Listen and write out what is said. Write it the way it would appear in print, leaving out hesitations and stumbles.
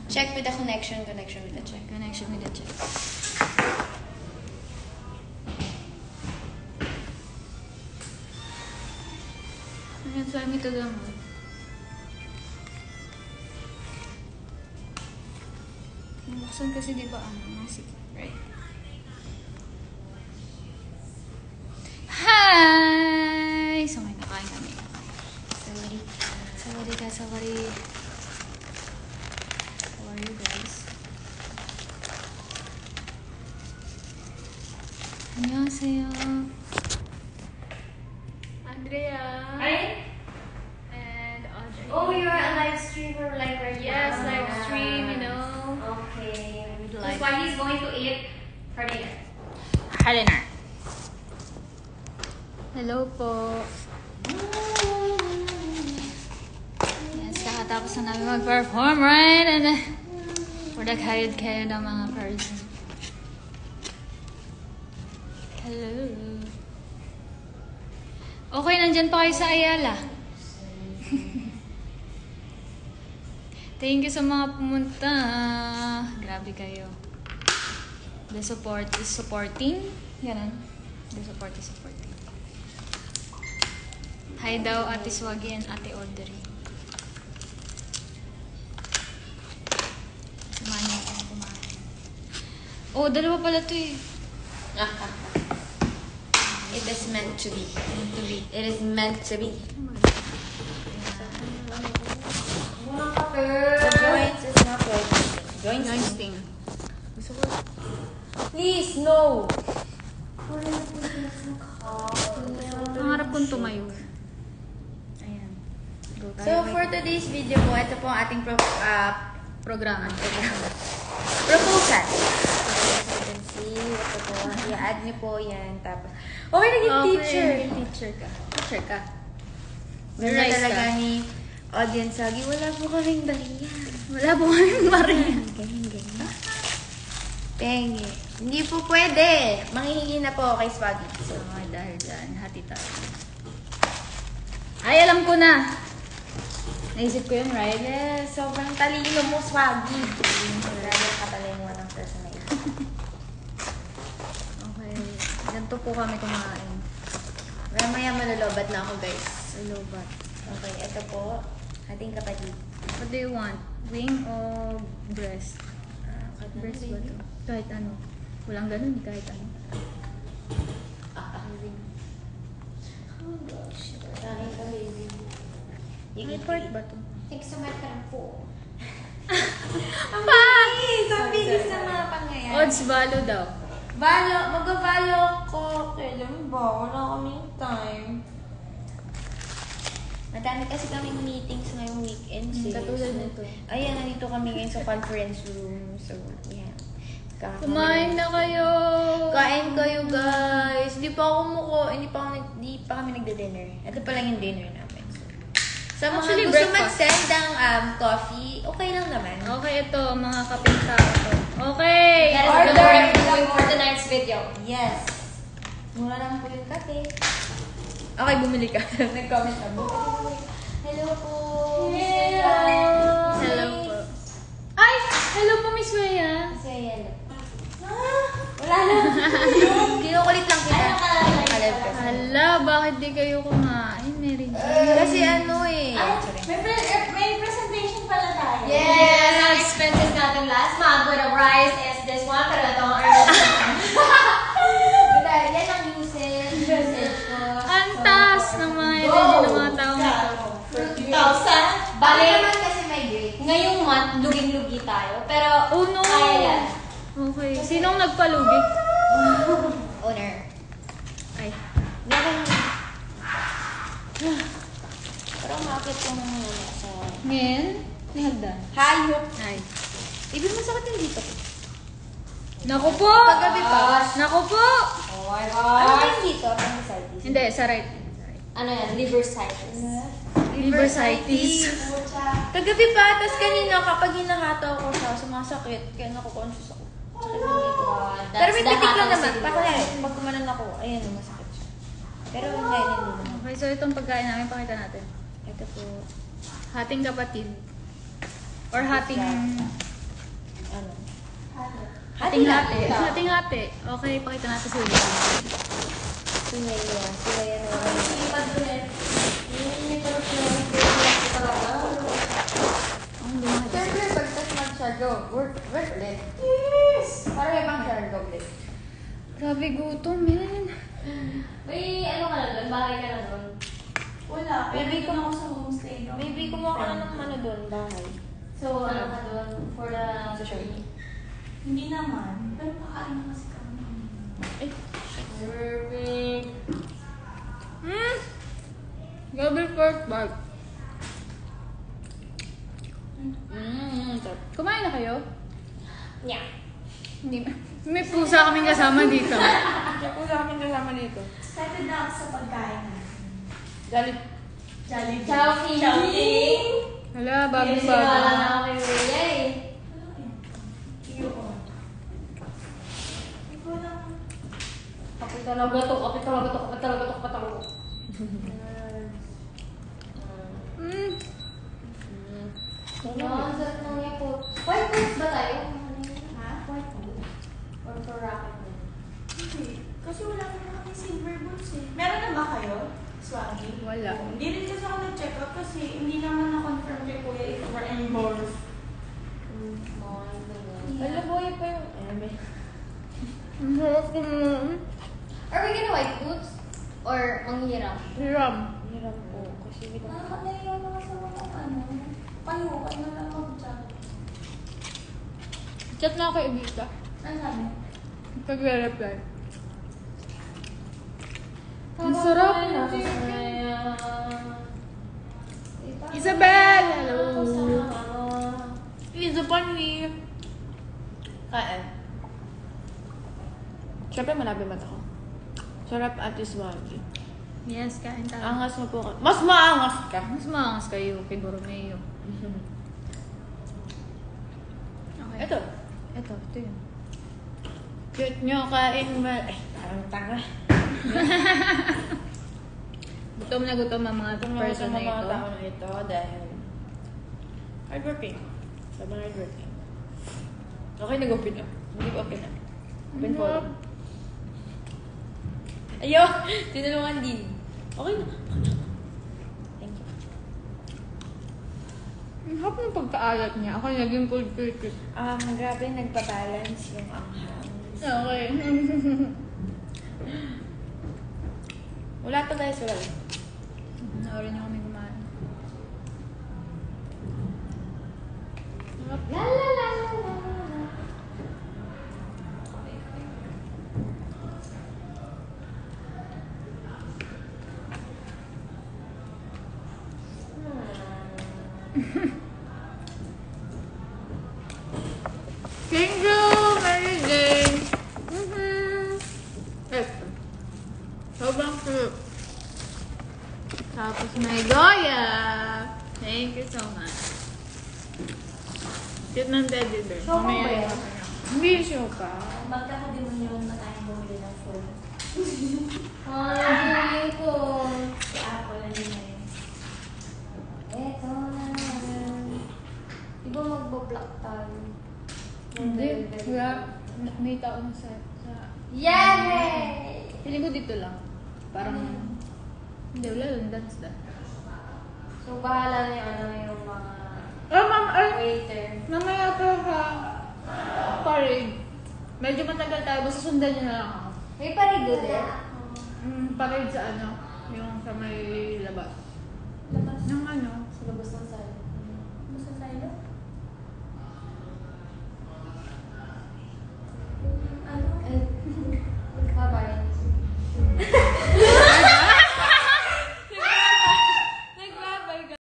Check with the connection. Connection with the check. Connection with the check. Ayan, sa amin ito gamot. Buksan kasi di ba masik, right? Hi! So may nakain kami. Sorry. Sorry ka, sorry. How are you guys? 안녕하세요. Andrea. Hi. And Audrey. Oh, you're a live streamer like right Yes, now. live stream, you know. Okay. Like- That's why he's going to eat for dinner. Helena. Hello po. Yes, kakatapos na namin mag-perform, right? And kayod-kayod ang mga person. Hello. Okay, nandyan pa kayo sa Ayala. Thank you sa mga pumunta. Grabe kayo. The support is supporting. Yan. The support is supporting. Hi daw, Ate Swagi and Ate Audrey. Samahan niyo akong kumain. Oh, dalawa pala to eh. It is meant to be. Meant to be. It is meant to be. The joints is not working. Joint sting. Gusto ko. Please, no. Pangarap kong tumayo. Ayan. Go tayo. So, for today's video po, ito po ang ating Programa. proposal. As you can see, ito po. I-add niyo po yan. Tapos, okay, naging teacher. Okay, teacher ka. Teacher ka. Ganda Memorize talaga ka. ni audience Sagi. Wala po kaming bariya. Wala po kaming Maria. Ganyan. Penge. Hindi po pwede. Manghihingi na po kay Swaggy. So, dahil dyan, hati tayo. Ay, alam ko na. Naisip ko yun, right? Yes, sobrang talino mo, Swaggy. Marami katalino ng person na ito. Okay. Ganito po kami kumain. Mamaya malalobat na ako, guys. Lobat. Okay, ito po. Ating kapatid. What do you want? Wing o breast? Breast ba baby. to? Kahit ano. Walang ganun, kahit ano. Wing. Oh gosh. Kain ka, baby. May part ba to? Nagsumat ka lang po. Ang Bilis! Ang bilis na mga pangyayari. Odds balo daw. Mag-valo ko. Kailan ba? Wala kaming time. Madami kasi kaming meetings ngayong weekend. Katulad nito. Ayan, nandito kami ngayon sa conference room. So, yeah. Kumain na kayo! Kain kayo, guys. Hindi pa kami nagde-dinner. Ito pa lang yung dinner namin. So, sa mga Actually, gusto breakfast. mag-send ng coffee, okay lang naman. Okay, ito. Mga kaping tao to. Okay! That is Order. the Lord doing for tonight's video. Yes. Mura lang po yung kape. Okay, bumili ka. Nag-comment na. Hello po. Hello po. Ay! Hello po, Miss Maya. Say hello. Wala na. Kinukulit lang kita. Alive kasi. Hala, bakit di kayo kumain, Mary Jane? Kasi ano eh. May presentation pala tayo. Yes! Ang expenses natin last month with the rice is this one, pero ito ang earnest. Yan ang usage ko. Ang taas ng mga energy ng mga tao nito. 2,000. Bali Bali, naman kasi may grade. ngayong month, luging-lugi tayo. Pero, Oh no! kaya yan. Okay. Sinong nagpalugi? Owner. Ay. Pero umakit ko ng mga sa... Ngayon? Ni Hagdan. Hayop. Ay. Ibig masakit yung dito ko. Naku po! Kagabi pa. Naku po! Oh my Ano ba God. yung dito? Appendicitis? Hindi, sa right. Ano yan? Liver-citis. Liversitis. Kagabi pa, tapos kanina kapag hinahataw ko siya, sumasakit. Kaya naku-conscious ako. Sakit lang dito. Pero may pitik lang naman. Pakunari, pag kumanan ako, ayan, masakit siya. Pero ngayon, hindi naman. Okay, so itong pagkain namin, pakita natin. Ito po. Hating kapatid. Or hating Ano? Hating-hati. Hating-hati. Okay, pakita natin si William. Si Leia. Si Leia na Ang yun. sipag ko rin. Hindi pa rin talaga. Ang lumaki. Siyempre, pagtas mag-shadow, work ulit. Yes! Para may pang shadow ulit. Grabe gutom, man. May ano ka na doon? Bahay ka na doon? Wala. Pero Baby, dito na ako sa homestay. No? Maybe kumuha ka na ng ano doon, bahay. So, ano ka doon? For the... Sa short. Hindi naman. Pero pakain na kasi kami. Ay, Perfect. Grabe first bite. sarap. Kumain na kayo? Yeah. Hindi. May pusa kaming kasama dito. Kaya po sa amin kasama dito. Excited na ako sa pagkain na. Dali. Jollibee. Chowking. Chowking. Hala, Hindi bago-bago. wala na ako kay Rhea eh. Ikaw lang. Kapit talaga to, kapit talaga to, kapit talaga to, kapit talaga to. Mm. Ang sarap ng yakult. White boots ba tayo? Ha? White boots. Or for rocket na. Hindi. Kasi wala naman kami silver boots eh. Meron na ba kayo? Swaggy? Wala. Hindi rin kasi ako nag-check up kasi hindi naman na-confirm kay Kuya if we're involved. Alam mo, yun pa yung... Ayan, may... Ang sarap naman. Are we gonna white boots? Or manghiram? Hiram. Hiram po. Kasi hindi ko... Nakakalayo na sa mga ano. Payukan na lang mag-chat. Chat na ako kay Ibita. Ano sabi? Pag-reply. Ang sarap. Isabel! Hello! Isa pa ni... Kain. Siyempre, malabi mata ko. Sarap at Swaggy. Yes, kain tayo. Angas mo po ka. Mas maangas ka. Mas maangas kayo kay Borromeo. Okay. Ito. Ito yun. Cute nyo, kain ba? Eh, parang tanga. Gutom na gutom ang mga Ito person na mga ito. tao na ito dahil hardworking. Sabi ng hardworking. Okay, nag-open na. Hindi ko open na. Open forum. Ayo! Tinulungan din. Okay na. Thank you. Ang hap ng pagkaalat niya. Ako naging cold critic. Grabe, nagpa-balance yung anghang. Okay. Wala to guys, wala. Naurin niyo kami kumain. La la la la la la. Thank you, Mary Jane. Ito. Sobrang cute. Tapos may Goya. Thank you so much. Cute ng teddy bear. Show mo ba Mamaya yan? i-open niyo. Hindi show ka. Magkakademonyon na tayong bumili ng phone. Ay, ko. Si Apple na din na yun. Eto na. Di ba magbo-block tayo? Hindi. Wala. May tao na sa... Yay! Feeling ko dito lang. Parang... Hindi, wala lang. That's that. So, bahala na yung ano yung mga Oh, ma'am. Ay! waiter. Mamaya pa sa parade. Medyo matagal tayo. Basta sundan niyo na lang ako. May parigo din. Parade sa ano? Yung sa may labas. Labas. Ng ano? Sa labas ng sala.